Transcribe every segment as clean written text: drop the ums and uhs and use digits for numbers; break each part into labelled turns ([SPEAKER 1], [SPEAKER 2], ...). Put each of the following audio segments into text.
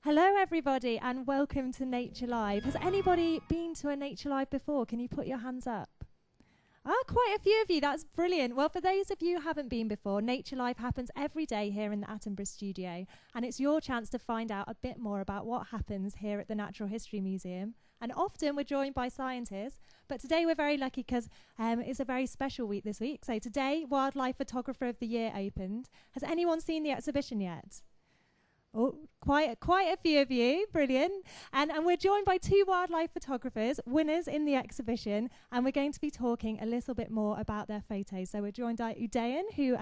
[SPEAKER 1] Hello, everybody, and welcome to Nature Live. Has anybody been to a Nature Live before? Can you put your hands up? Oh, quite a few of you. That's brilliant. Well, for those of you who haven't been before, Nature Live happens every day here in the Attenborough studio, and it's your chance to find out a bit more about what happens here at the Natural History Museum. And often we're joined by scientists, but today we're very lucky because it's a very special week this week. So today, Wildlife Photographer of the Year opened. Has anyone seen the exhibition yet? Oh, quite a few of you. Brilliant. And we're joined by two wildlife photographers, winners in the exhibition, and we're going to be talking a little bit more about their photos. So we're joined by Udayan, who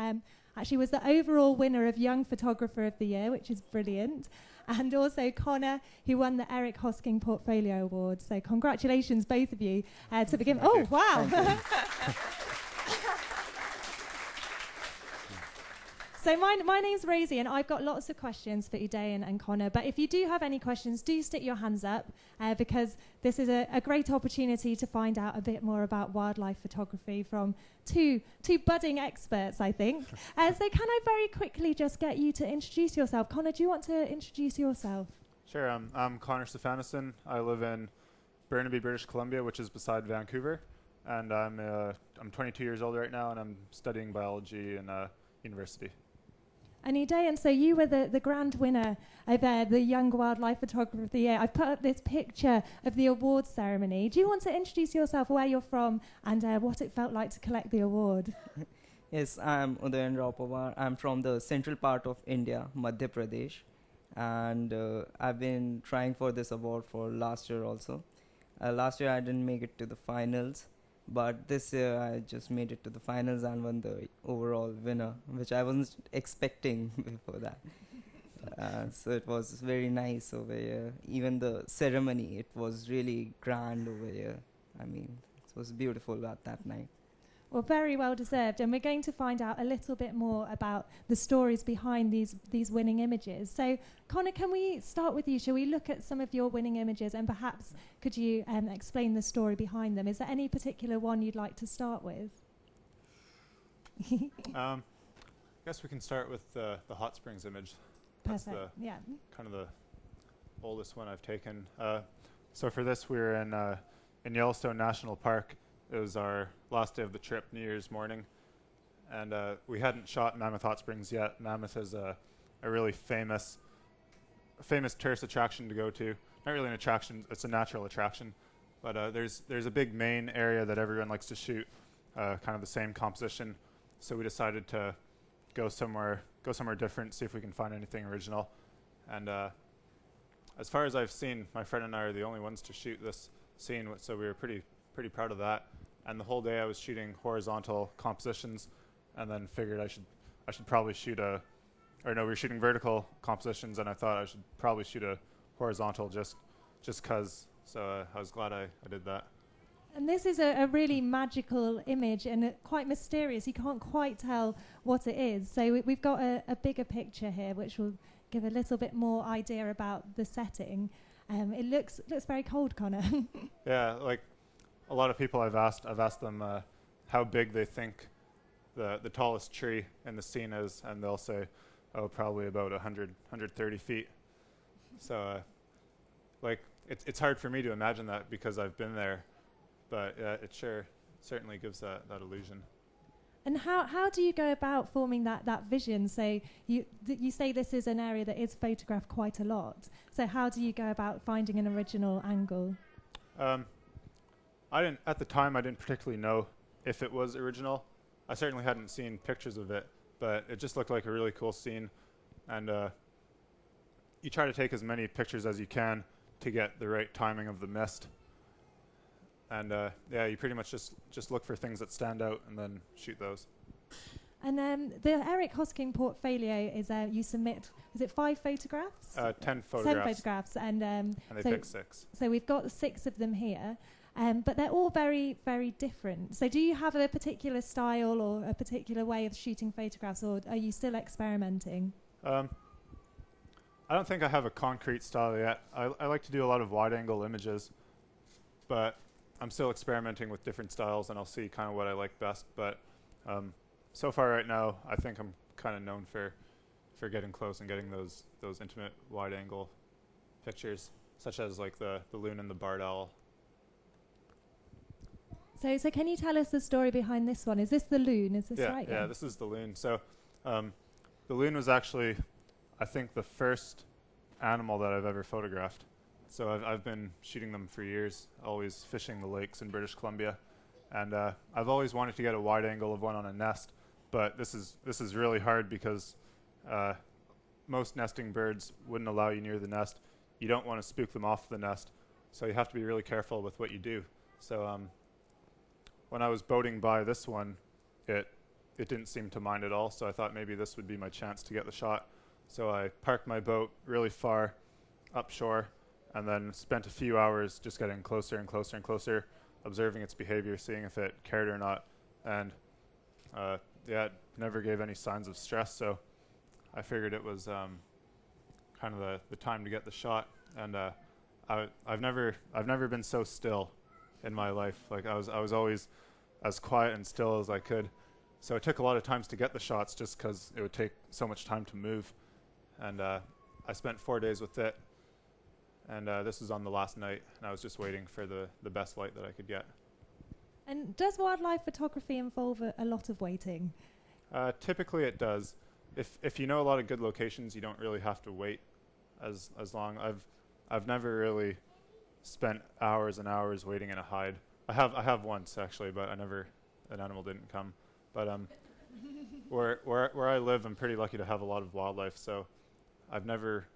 [SPEAKER 1] actually was the overall winner of Young Photographer of the Year, which is brilliant, and also Connor, who won the Eric Hosking Portfolio Award. So congratulations, both of you, to begin. Oh, wow. So my name's Rosie, and I've got lots of questions for Udayan and Connor. But if you do have any questions, do stick your hands up, because this is a great opportunity to find out a bit more about wildlife photography from two budding experts, I think. So can I very quickly just get you to introduce yourself? Connor, do you want to introduce yourself?
[SPEAKER 2] Sure. I'm Connor Stefanison. I live in Burnaby, British Columbia, which is beside Vancouver. And I'm 22 years old right now, and I'm studying biology in university.
[SPEAKER 1] And Udayan, so you were the grand winner of the Young Wildlife Photographer of the Year. I've put up this picture of the awards ceremony. Do you want to introduce yourself, where you're from, and what it felt like to collect the award?
[SPEAKER 3] Yes, I'm Udayan Rao Pawar. I'm from the central part of India, Madhya Pradesh. And I've been trying for this award for last year also. Last year I didn't make it to the finals. But this year I just made it to the finals and won the overall winner, which I wasn't expecting before that. So it was very nice over here. Even the ceremony, it was really grand over here. I mean, it was beautiful at that night.
[SPEAKER 1] Well, very well deserved. And we're going to find out a little bit more about the stories behind these winning images. So, Connor, can we start with you? Shall we look at some of your winning images, and perhaps could you explain the story behind them? Is there any particular one you'd like to start with?
[SPEAKER 2] I guess we can start with the hot springs image.
[SPEAKER 1] Perfect.
[SPEAKER 2] That's
[SPEAKER 1] yeah.
[SPEAKER 2] kind of the oldest one I've taken. So for this, we were in Yellowstone National Park. It was our last day of the trip, New Year's morning, and we hadn't shot Mammoth Hot Springs yet. Mammoth is a really famous tourist attraction to go to. Not really an attraction; it's a natural attraction. But there's a big main area that everyone likes to shoot, kind of the same composition. So we decided to go somewhere different, see if we can find anything original. And as far as I've seen, my friend and I are the only ones to shoot this scene, so we were pretty proud of that. And the whole day I was shooting horizontal compositions, and then figured I should probably shoot we were shooting vertical compositions, and I thought I should probably shoot a horizontal just cause. So I was glad I did that.
[SPEAKER 1] And this is a really magical image, and quite mysterious. You can't quite tell what it is. So we've got a bigger picture here, which will give a little bit more idea about the setting. It looks very cold, Connor.
[SPEAKER 2] Yeah, like a lot of people I've asked them how big they think the tallest tree in the scene is, and they'll say, oh, probably about 130 feet. So like it's hard for me to imagine that because I've been there, but it certainly gives that illusion.
[SPEAKER 1] And how do you go about forming that vision? So you say this is an area that is photographed quite a lot. So how do you go about finding an original angle?
[SPEAKER 2] At the time I didn't particularly know if it was original. I certainly hadn't seen pictures of it, but it just looked like a really cool scene. And you try to take as many pictures as you can to get the right timing of the mist. And you pretty much just look for things that stand out and then shoot those.
[SPEAKER 1] And the Eric Hosking portfolio is you submit, is it 5 photographs?
[SPEAKER 2] 10 photographs.
[SPEAKER 1] 10 photographs. And
[SPEAKER 2] they pick 6.
[SPEAKER 1] So we've got 6 of them here. But they're all very, very different. So do you have a particular style or a particular way of shooting photographs, or are you still experimenting?
[SPEAKER 2] I don't think I have a concrete style yet. I like to do a lot of wide-angle images, but I'm still experimenting with different styles, and I'll see kind of what I like best. But so far right now, I think I'm kind of known for getting close and getting those intimate wide-angle pictures, such as like the loon and the barred owl.
[SPEAKER 1] So can you tell us the story behind this one? Is this the loon? Is this right?
[SPEAKER 2] Yeah, this is the loon. So the loon was actually, I think, the first animal that I've ever photographed. So I've been shooting them for years, always fishing the lakes in British Columbia. And I've always wanted to get a wide angle of one on a nest, but this is really hard because most nesting birds wouldn't allow you near the nest. You don't want to spook them off the nest, so you have to be really careful with what you do. So when I was boating by this one, it didn't seem to mind at all, so I thought maybe this would be my chance to get the shot. So I parked my boat really far upshore and then spent a few hours just getting closer and closer and closer, observing its behavior, seeing if it cared or not. And it never gave any signs of stress, so I figured it was kind of the time to get the shot. And I've never been so still in my life. Like I was always as quiet and still as I could. So it took a lot of times to get the shots just because it would take so much time to move. And I spent 4 days with it. And this was on the last night, and I was just waiting for the best light that I could get.
[SPEAKER 1] And does wildlife photography involve a lot of waiting?
[SPEAKER 2] Typically it does. If you know a lot of good locations, you don't really have to wait as long. I've never really spent hours and hours waiting in a hide. I have once actually, but an animal didn't come. But where I live, I'm pretty lucky to have a lot of wildlife, so I've never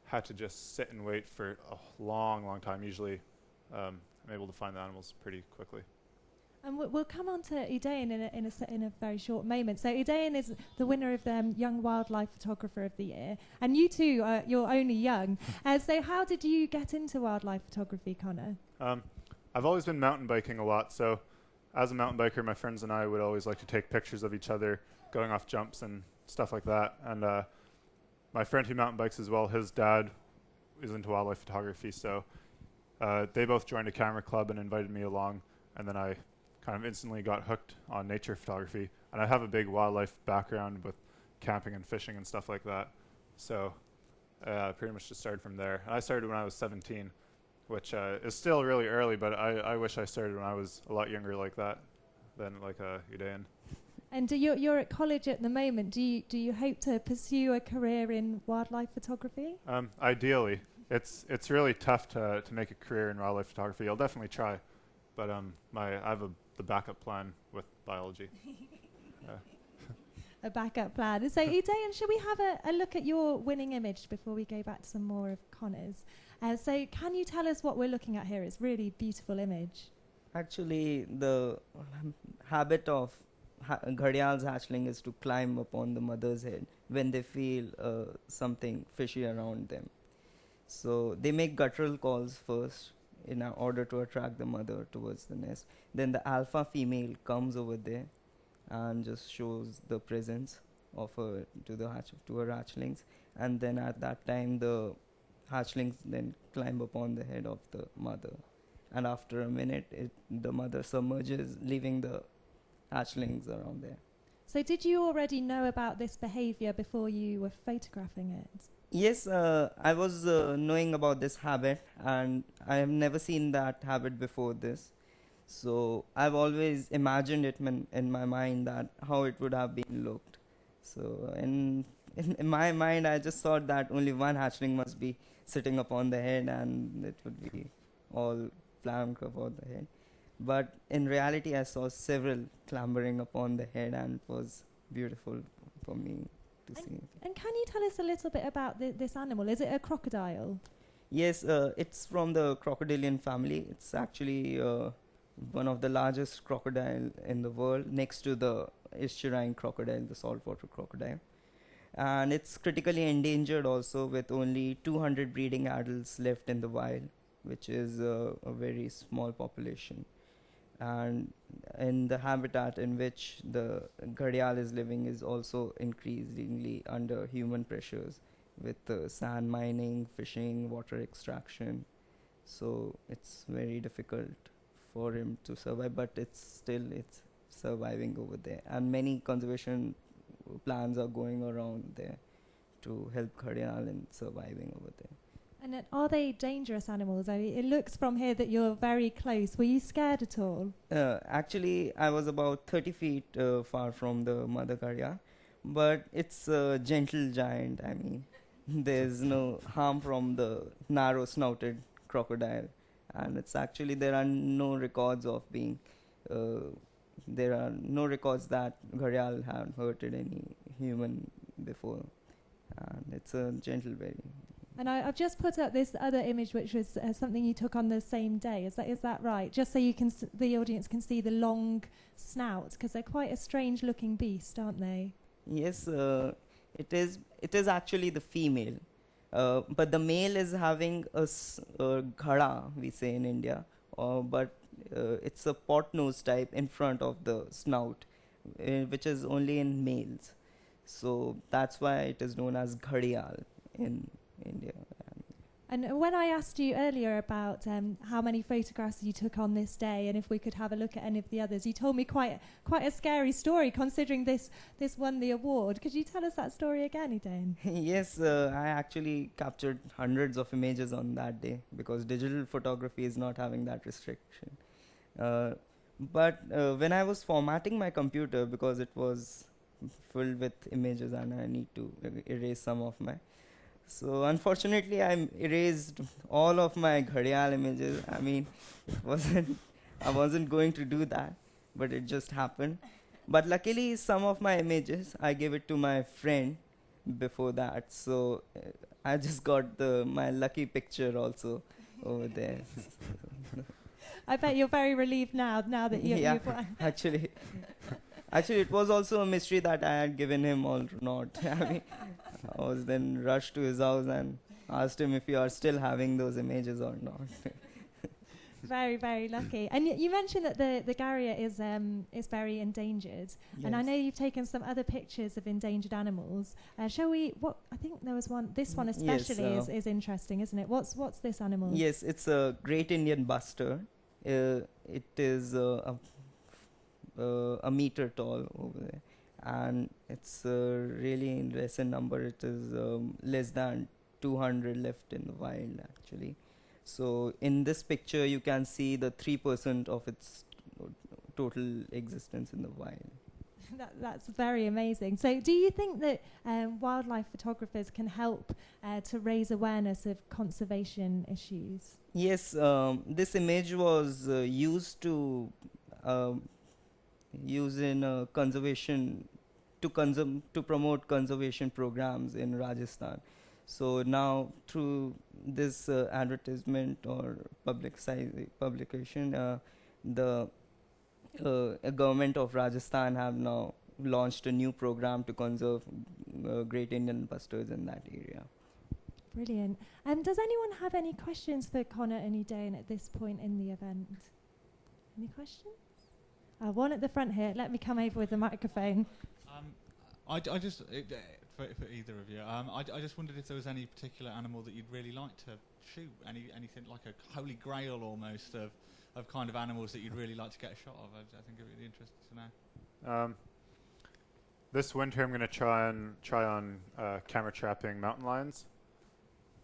[SPEAKER 2] had to just sit and wait for a long time. Usually I'm able to find the animals pretty quickly.
[SPEAKER 1] And we'll come on to Udayan in a very short moment. So Udayan is the winner of the Young Wildlife Photographer of the Year. And you too, you're only young. So how did you get into wildlife photography, Connor?
[SPEAKER 2] I've always been mountain biking a lot. So as a mountain biker, my friends and I would always like to take pictures of each other going off jumps and stuff like that. And my friend who mountain bikes as well, his dad is into wildlife photography. So they both joined a camera club and invited me along. And then I kind of instantly got hooked on nature photography. And I have a big wildlife background with camping and fishing and stuff like that. So pretty much just started from there. And I started when I was 17, which is still really early, but I wish I started when I was a lot younger like that than like Udayan.
[SPEAKER 1] And you're at college at the moment. Do you hope to pursue a career in wildlife photography?
[SPEAKER 2] Ideally. It's really tough to make a career in wildlife photography. I'll definitely try. But I have the backup plan with biology.
[SPEAKER 1] A backup plan. So Udayan, should we have a look at your winning image before we go back to some more of Connor's? So can you tell us what we're looking at here? It's a really beautiful image.
[SPEAKER 3] Actually, the habit of Gharial's hatchling is to climb upon the mother's head when they feel something fishy around them. So they make guttural calls first in order to attract the mother towards the nest. Then the alpha female comes over there and just shows the presence of her to her hatchlings. And then at that time, the hatchlings then climb upon the head of the mother. And after a minute, the mother submerges, leaving the hatchlings around there.
[SPEAKER 1] So did you already know about this behavior before you were photographing it?
[SPEAKER 3] Yes, I was knowing about this habit, and I have never seen that habit before this. So I've always imagined it in my mind that how it would have been looked. So in my mind, I just thought that only one hatchling must be sitting upon the head, and it would be all flanked upon the head. But in reality, I saw several clambering upon the head, and it was beautiful for me to see.
[SPEAKER 1] And can you tell us a little bit about this animal? Is it a crocodile?
[SPEAKER 3] Yes, it's from the crocodilian family. It's actually one of the largest crocodile in the world, next to the estuarine crocodile, the saltwater crocodile. And it's critically endangered also, with only 200 breeding adults left in the wild, which is a very small population. And in the habitat in which the gharial is living is also increasingly under human pressures, with sand mining, fishing, water extraction. So it's very difficult for him to survive, but it's surviving over there. And many conservation plans are going around there to help gharial in surviving over there.
[SPEAKER 1] And are they dangerous animals? I mean, it looks from here that you're very close. Were you scared at all?
[SPEAKER 3] Actually, I was about 30 feet far from the mother Gharial, but it's a gentle giant. I mean, there's no harm from the narrow-snouted crocodile, and it's actually there are no records of being. There are no records that Gharial have hurted any human before, and it's a gentle berry.
[SPEAKER 1] And I've just put up this other image, which was something you took on the same day. Is that right? Just so you can the audience can see the long snout, because they're quite a strange-looking beast, aren't they?
[SPEAKER 3] Yes, it is. It is actually the female, but the male is having a ghada, we say in India, but it's a pot nose type in front of the snout, which is only in males. So that's why it is known as Gharial in India.
[SPEAKER 1] And when I asked you earlier about how many photographs you took on this day and if we could have a look at any of the others, you told me quite a scary story considering this won the award. Could you tell us that story again, Udayan?
[SPEAKER 3] Yes, I actually captured hundreds of images on that day because digital photography is not having that restriction. But when I was formatting my computer, because it was filled with images and I need to erase some of my. So unfortunately, I erased all of my Gharial images. I mean, I wasn't going to do that, but it just happened. But luckily, some of my images, I gave it to my friend before that. So I just got my lucky picture also over there.
[SPEAKER 1] I bet you're very relieved now that you've won.
[SPEAKER 3] Actually, it was also a mystery that I had given him or not. I mean, I was then rushed to his house and asked him if you are still having those images or not.
[SPEAKER 1] Very, very lucky. And you mentioned that the Gharial is very endangered. Yes. And I know you've taken some other pictures of endangered animals. Shall we? I think there was one. This one especially is interesting, isn't it? What's this animal?
[SPEAKER 3] Yes, it's a Great Indian Bustard. It is a meter tall over there, and it's really less in number. It is less than 200 left in the wild actually. So in this picture you can see the 3% of its total existence in the wild.
[SPEAKER 1] That's very amazing. So do you think that wildlife photographers can help to raise awareness of conservation issues?
[SPEAKER 3] Yes, this image was used to use in conservation to promote conservation programs in Rajasthan. So now through this advertisement or publication, the government of Rajasthan have now launched a new program to conserve Great Indian bustards in that area.
[SPEAKER 1] Brilliant. Does anyone have any questions for Connor and Udayan at this point in the event? Any questions? One at the front here. Let me come over with the microphone.
[SPEAKER 4] I just, for either of you, I just wondered if there was any particular animal that you'd really like to shoot, anything like a holy grail almost of kind of animals that you'd really like to get a shot of. I think it would be interesting to know.
[SPEAKER 2] This winter I'm going to try on camera trapping mountain lions.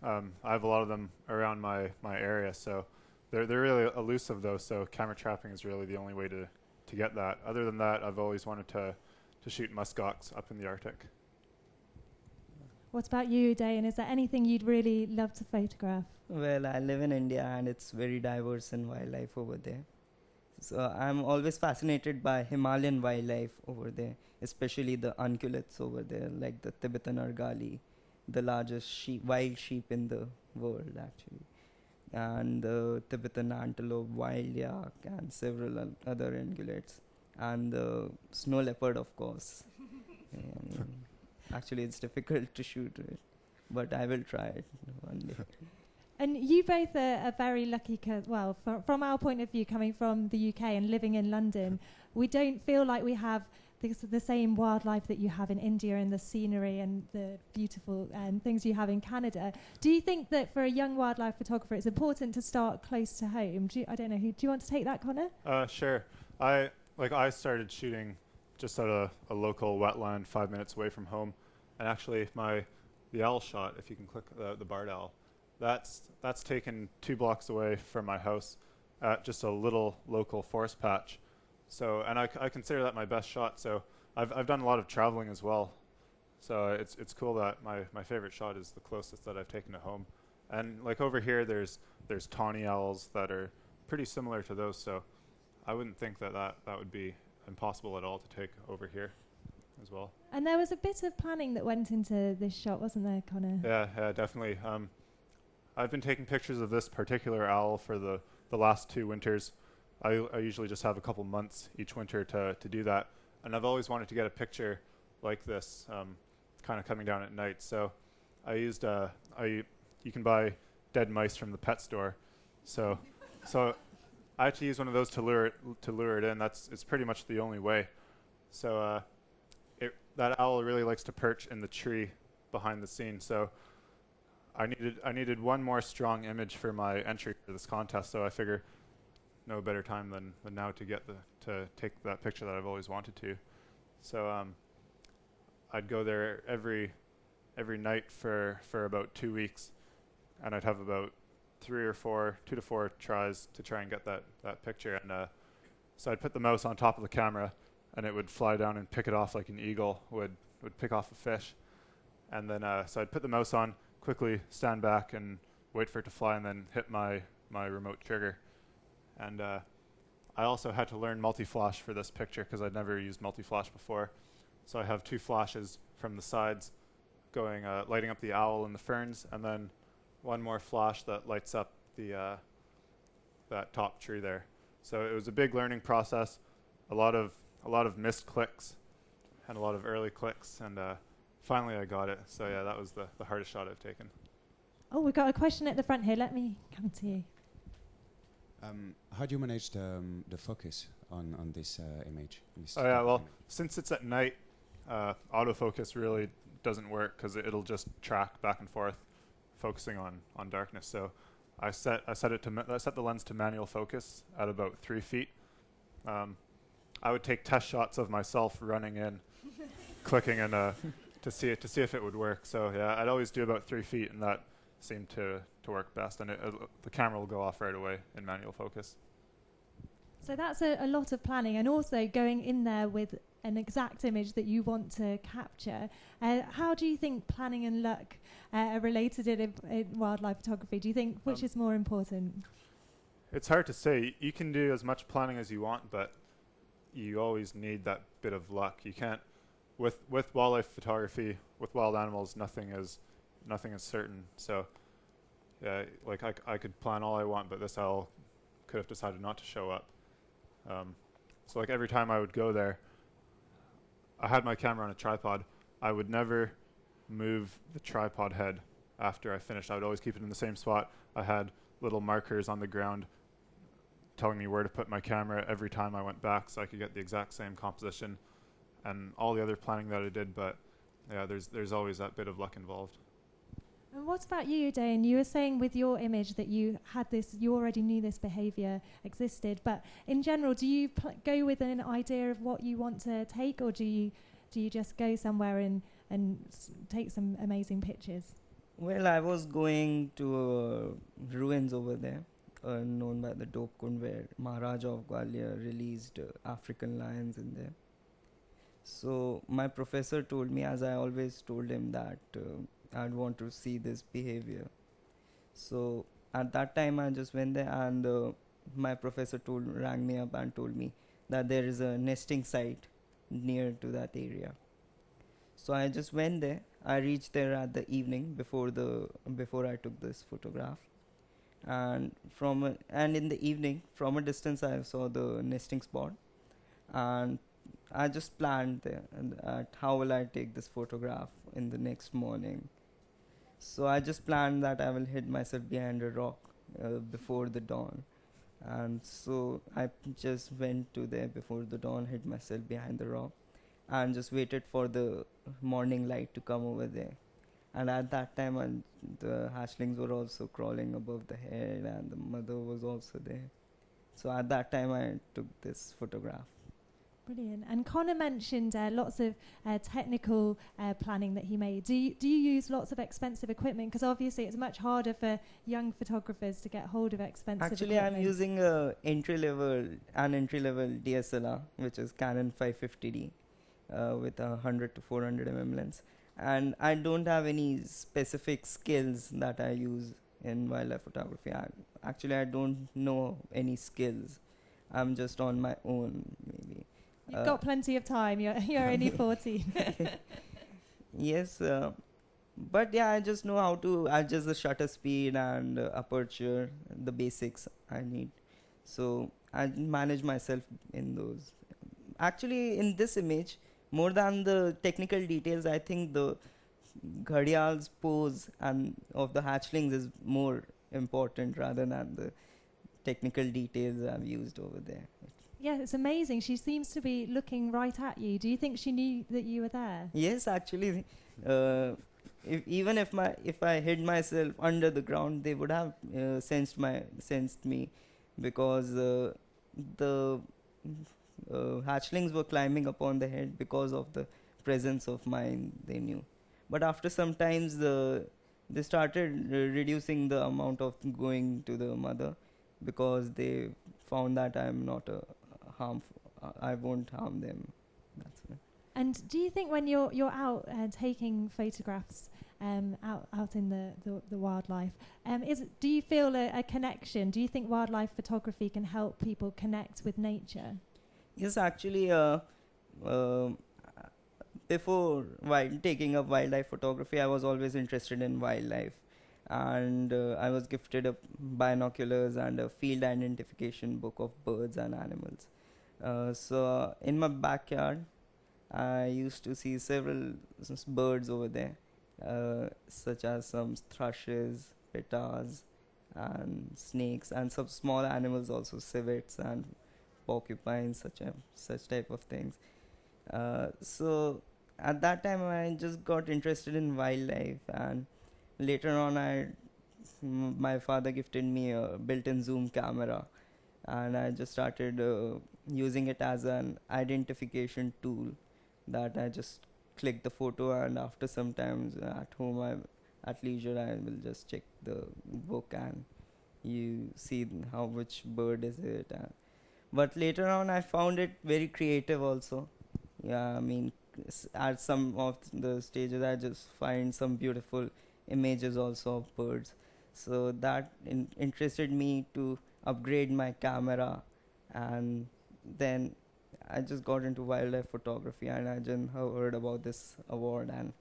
[SPEAKER 2] I have a lot of them around my area, so they're really elusive though, so camera trapping is really the only way to get that. Other than that, I've always wanted to shoot muskox up in the Arctic.
[SPEAKER 1] What about you, Udayan? Is there anything you'd really love to photograph?
[SPEAKER 3] Well, I live in India and it's very diverse in wildlife over there. So I'm always fascinated by Himalayan wildlife over there, especially the ungulates over there, like the Tibetan argali, the largest wild sheep in the world actually, and the Tibetan antelope, wild yak, and several other ungulates, and the snow leopard, of course. Actually, it's difficult to shoot it, but I will try it one day.
[SPEAKER 1] And you both are very lucky, from our point of view, coming from the UK and living in London, we don't feel like we have the same wildlife that you have in India and the scenery and the beautiful things you have in Canada. Do you think that for a young wildlife photographer, it's important to start close to home? Do you want to take that, Connor?
[SPEAKER 2] Sure. I started shooting just at a local wetland 5 minutes away from home, and actually the owl shot, if you can click the barred owl, That's taken 2 blocks away from my house at just a little local forest patch. So, and I consider that my best shot. So I've done a lot of traveling as well. So it's cool that my favorite shot is the closest that I've taken to home. And like over here, there's tawny owls that are pretty similar to those. So I wouldn't think that would be impossible at all to take over here as well.
[SPEAKER 1] And there was a bit of planning that went into this shot, wasn't there, Connor?
[SPEAKER 2] Yeah, definitely. I've been taking pictures of this particular owl for the last 2 winters. I usually just have a couple months each winter to do that. And I've always wanted to get a picture like this, kind of coming down at night. So I used, you can buy dead mice from the pet store. So I had to use one of those to lure it in. It's pretty much the only way. So that owl really likes to perch in the tree behind the scene. So I needed one more strong image for my entry for this contest. So I figure no better time than now to take that picture that I've always wanted to. So I'd go there every night for about 2 weeks, and I'd have about 2 to 4 tries to try and get that picture. And so I'd put the mouse on top of the camera, and it would fly down and pick it off like an eagle would pick off a fish. And then so I'd put the mouse on, quickly stand back and wait for it to fly, and then hit my remote trigger. And I also had to learn multi-flash for this picture because I'd never used multi-flash before. So I have 2 flashes from the sides going, lighting up the owl and the ferns, and then one more flash that lights up that top tree there. So it was a big learning process, a lot of missed clicks and a lot of early clicks, and finally I got it. So yeah, that was the hardest shot I've taken.
[SPEAKER 1] Oh, we've got a question at the front here. Let me come to you.
[SPEAKER 5] How do you manage the focus on this image?
[SPEAKER 2] Oh yeah, well, since it's at night, autofocus really doesn't work because it'll just track back and forth, focusing on darkness. So I set the lens to manual focus at about 3 feet. I would take test shots of myself running in, clicking, and to see if it would work. So yeah, I'd always do about 3 feet, and that seemed to work best. And the camera will go off right away in manual focus.
[SPEAKER 1] So that's a lot of planning, and also going in there with an exact image that you want to capture. How do you think planning and luck are related in wildlife photography? Do you think which is more important?
[SPEAKER 2] It's hard to say. You can do as much planning as you want, but you always need that bit of luck. You can't, with wildlife photography, with wild animals, nothing is certain. So yeah, like I could plan all I want, but this owl could have decided not to show up. So like every time I would go there, I had my camera on a tripod. I would never move the tripod head after I finished. I would always keep it in the same spot. I had little markers on the ground telling me where to put my camera every time I went back, so I could get the exact same composition and all the other planning that I did. But yeah, there's always that bit of luck involved.
[SPEAKER 1] And what about you, Udayan? You were saying with your image that you already knew this behaviour existed, but in general, do you go with an idea of what you want to take, or do you just go somewhere and take some amazing pictures?
[SPEAKER 3] Well, I was going to ruins over there, known by the Dope Kund, where Maharaja of Gharial released African lions in there. So my professor told me, as I always told him, that I'd want to see this behavior. So at that time I just went there, and my professor rang me up and told me that there is a nesting site near to that area. So I just went there. I reached there at the evening before I took this photograph, and in the evening, from a distance, I saw the nesting spot, and I just planned there and how will I take this photograph in the next morning. So I just planned that I will hide myself behind a rock before the dawn. And so I just went to there before the dawn, hid myself behind the rock, and just waited for the morning light to come over there. And at that time, the hatchlings were also crawling above the head, and the mother was also there. So at that time, I took this photograph.
[SPEAKER 1] Brilliant. And Connor mentioned lots of technical planning that he made. Do you use lots of expensive equipment? Because obviously it's much harder for young photographers to get hold of expensive
[SPEAKER 3] Actually,
[SPEAKER 1] equipment.
[SPEAKER 3] I'm using an entry-level DSLR, which is Canon 550D, with a 100 to 400 lens. And I don't have any specific skills that I use in wildlife photography. I don't know any skills. I'm just on my own, maybe.
[SPEAKER 1] You've got plenty of time. You're only 14.
[SPEAKER 3] Yes, but yeah, I just know how to adjust the shutter speed and aperture, the basics I need. So I manage myself in those. Actually, in this image, more than the technical details, I think the Gharial's pose and of the hatchlings is more important rather than the technical details I've used over there.
[SPEAKER 1] Yeah, it's amazing. She seems to be looking right at you. Do you think she knew that you were there?
[SPEAKER 3] Yes, actually, if I hid myself under the ground, they would have sensed me, because the hatchlings were climbing upon the head because of the presence of mine. They knew, but after some times they started reducing the amount of going to the mother, because they found that I'm not I won't harm them. That's it.
[SPEAKER 1] And do you think when you're out taking photographs out in the wildlife, do you feel a connection? Do you think wildlife photography can help people connect with nature?
[SPEAKER 3] Yes, actually, before taking up wildlife photography, I was always interested in wildlife, and I was gifted binoculars and a field identification book of birds and animals. So in my backyard, I used to see several birds over there, such as some thrushes, petals, and snakes, and some small animals also, civets and porcupines, such type of things. So at that time, I just got interested in wildlife, and later on, my father gifted me a built-in zoom camera, and I just started using it as an identification tool, that I just click the photo, and after some times at home, at leisure, I will just check the book and you see which bird is it. But later on, I found it very creative also. Yeah, I mean, at some of the stages, I just find some beautiful images also of birds. So that interested me to upgrade my camera, and then I just got into wildlife photography, and I just heard about this award, and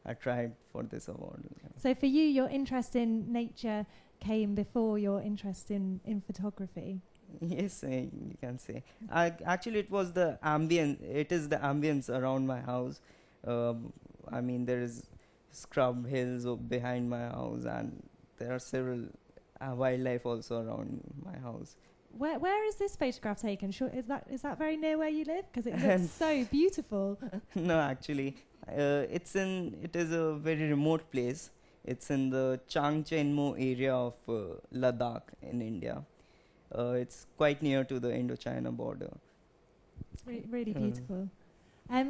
[SPEAKER 3] I tried for this award.
[SPEAKER 1] So for you, your interest in nature came before your interest in photography?
[SPEAKER 3] Yes, you can say. Actually, it was the ambience. It is the ambience around my house. I mean, there is scrub hills behind my house, and there are several wildlife also around my house.
[SPEAKER 1] Where is this photograph taken? Sure, is that very near where you live? Because it looks so beautiful.
[SPEAKER 3] No, actually, it is a very remote place. It's in the Changchenmo area of Ladakh in India. It's quite near to the Indo-China border.
[SPEAKER 1] It's really beautiful.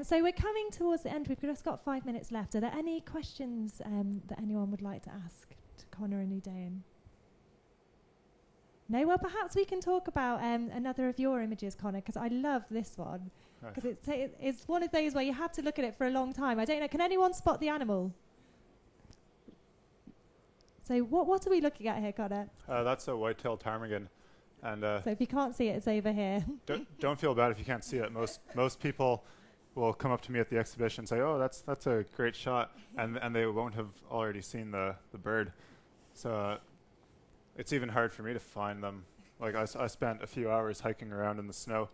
[SPEAKER 1] So we're coming towards the end. We've just got 5 minutes left. Are there any questions that anyone would like to ask to Connor and Udayan? No? Well, perhaps we can talk about another of your images, Connor, because I love this one. Because it's one of those where you have to look at it for a long time. I don't know. Can anyone spot the animal? So what are we looking at here, Connor?
[SPEAKER 2] That's a white-tailed ptarmigan. And
[SPEAKER 1] so if you can't see it, it's over here.
[SPEAKER 2] don't feel bad if you can't see it. Most people will come up to me at the exhibition and say, "Oh, that's a great shot," and they won't have already seen the bird. So it's even hard for me to find them. Like I spent a few hours hiking around in the snow,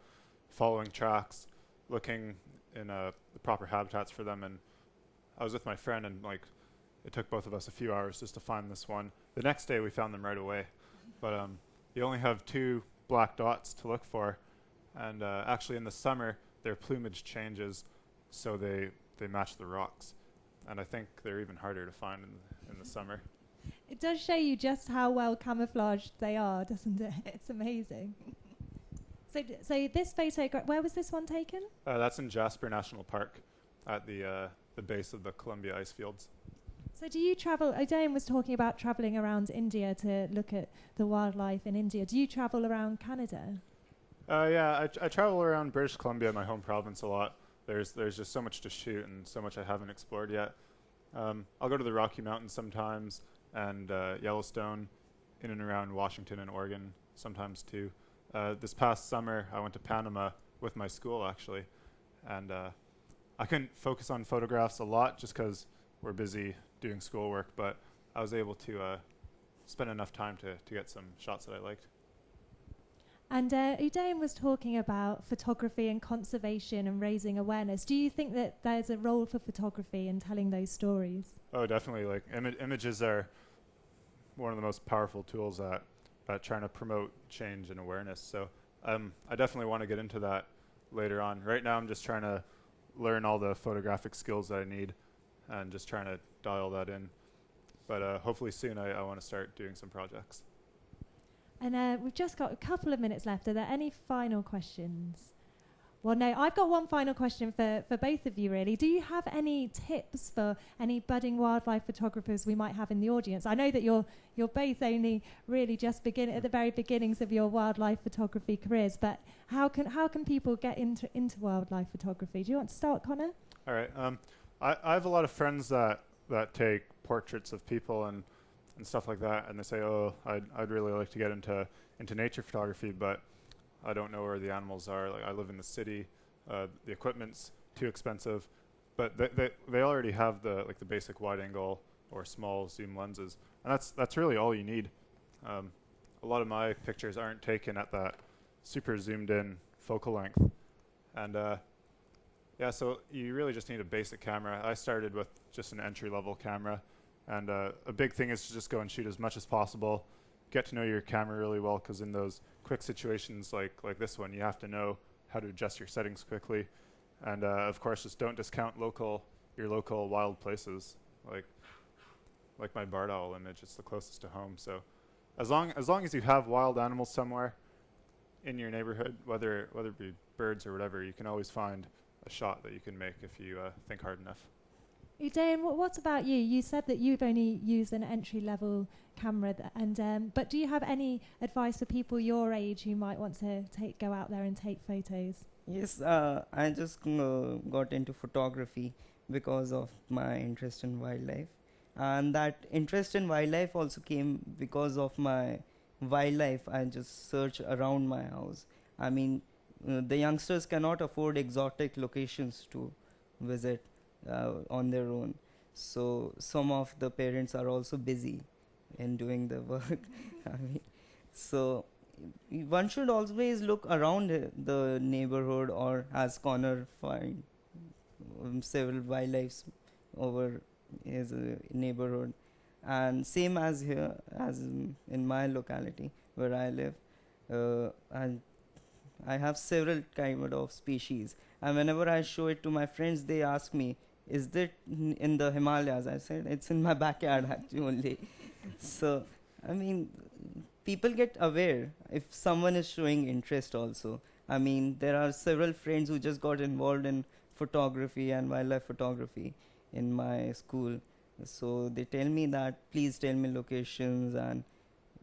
[SPEAKER 2] following tracks, looking in the proper habitats for them, and I was with my friend, and like it took both of us a few hours just to find this one. The next day we found them right away, but you only have 2 black dots to look for, and actually in the summer their plumage changes, so they match the rocks, and I think they're even harder to find in the summer.
[SPEAKER 1] It does show you just how well camouflaged they are, doesn't it? It's amazing. So this photograph, where was this one taken?
[SPEAKER 2] That's in Jasper National Park at the base of the Columbia ice fields.
[SPEAKER 1] So do you travel? Udayan was talking about traveling around India to look at the wildlife in India. Do you travel around Canada?
[SPEAKER 2] Yeah, I travel around British Columbia, my home province, a lot. There's just so much to shoot and so much I haven't explored yet. I'll go to the Rocky Mountains sometimes and Yellowstone, in and around Washington and Oregon sometimes too. This past summer, I went to Panama with my school actually, and I couldn't focus on photographs a lot just because we're busy doing schoolwork, but I was able to spend enough time to get some shots that I liked.
[SPEAKER 1] And Udayan was talking about photography and conservation and raising awareness. Do you think that there's a role for photography in telling those stories?
[SPEAKER 2] Oh, definitely. Like images are one of the most powerful tools at trying to promote change and awareness. So I definitely want to get into that later on. Right now I'm just trying to learn all the photographic skills that I need and just trying to dial that in. But hopefully soon I want to start doing some projects.
[SPEAKER 1] And we've just got a couple of minutes left. Are there any final questions? Well, no, I've got one final question for both of you, really. Do you have any tips for any budding wildlife photographers we might have in the audience? I know that you're both only really just at the very beginnings of your wildlife photography careers, but how can people get into wildlife photography? Do you want to start, Connor?
[SPEAKER 2] All right. I have a lot of friends that take portraits of people and stuff like that, and they say, oh, I'd really like to get into nature photography, but I don't know where the animals are. Like, I live in the city, the equipment's too expensive, but they already have the basic wide angle or small zoom lenses, and that's really all you need. A lot of my pictures aren't taken at that super zoomed in focal length, and yeah, so you really just need a basic camera. I started with just an entry-level camera, and a big thing is to just go and shoot as much as possible. Get to know your camera really well, because in those quick situations like this one, you have to know how to adjust your settings quickly. And of course, just don't discount your local wild places. Like my barred owl image, it's the closest to home. So as long as you have wild animals somewhere in your neighborhood, whether it be birds or whatever, you can always find a shot that you can make if you think hard enough.
[SPEAKER 1] Udayan, what about you? You said that you've only used an entry-level camera, but do you have any advice for people your age who might want to go out there and take photos?
[SPEAKER 3] Yes, I just got into photography because of my interest in wildlife, and that interest in wildlife also came because of my wildlife. I just search around my house. I mean, the youngsters cannot afford exotic locations to visit on their own, so some of the parents are also busy in doing the work. I mean, so one should always look around the neighborhood, or as Connor find several wildlife over his neighborhood, and same as here, as in my locality where I live, I have several kind of species, and whenever I show it to my friends, they ask me, is that in the Himalayas? I said, it's in my backyard actually only. So, I mean, people get aware if someone is showing interest also. I mean, there are several friends who just got involved in photography and wildlife photography in my school. So they tell me that, please tell me locations and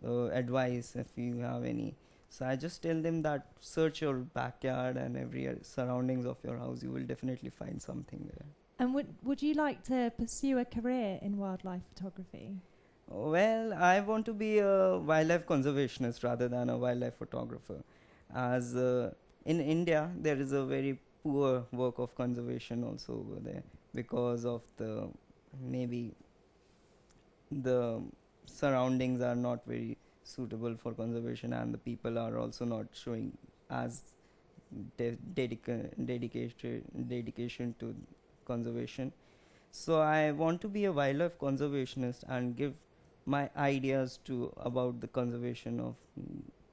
[SPEAKER 3] advice if you have any. So I just tell them that search your backyard and every surroundings of your house, you will definitely find something there.
[SPEAKER 1] And would you like to pursue a career in wildlife photography?
[SPEAKER 3] Well, I want to be a wildlife conservationist rather than a wildlife photographer. As in India, there is a very poor work of conservation also over there, because of maybe the surroundings are not very suitable for conservation, and the people are also not showing as dedication to conservation. So I want to be a wildlife conservationist and give my ideas about the conservation of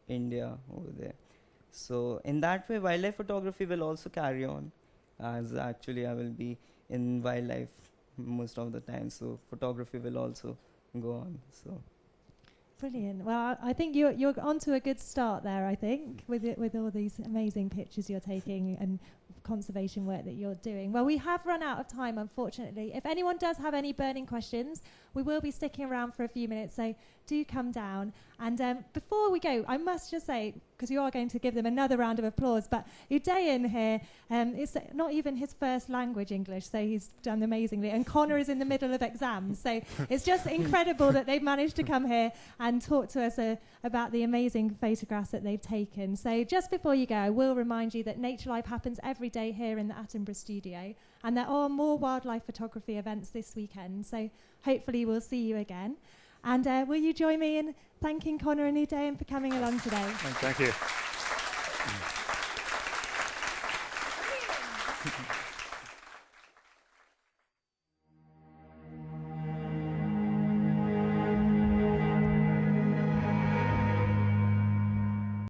[SPEAKER 3] India over there. So in that way, wildlife photography will also carry on, as actually I will be in wildlife most of the time, so photography will also go on. So
[SPEAKER 1] Brilliant. Well, I think you're onto a good start there, I think, with all these amazing pictures you're taking and conservation work that you're doing. Well, we have run out of time, unfortunately. If anyone does have any burning questions, we will be sticking around for a few minutes, so do come down. And before we go, I must just say, because you are going to give them another round of applause, but Udayan here, it's not even his first language, English, so he's done amazingly. And Connor is in the middle of exams, so it's just incredible that they've managed to come here and talk to us about the amazing photographs that they've taken. So just before you go, I will remind you that Nature Live happens every day here in the Attenborough studio, and there are more wildlife photography events this weekend, so hopefully we'll see you again. And will you join me in thanking Connor and Udayan for coming along today?
[SPEAKER 2] Thank you.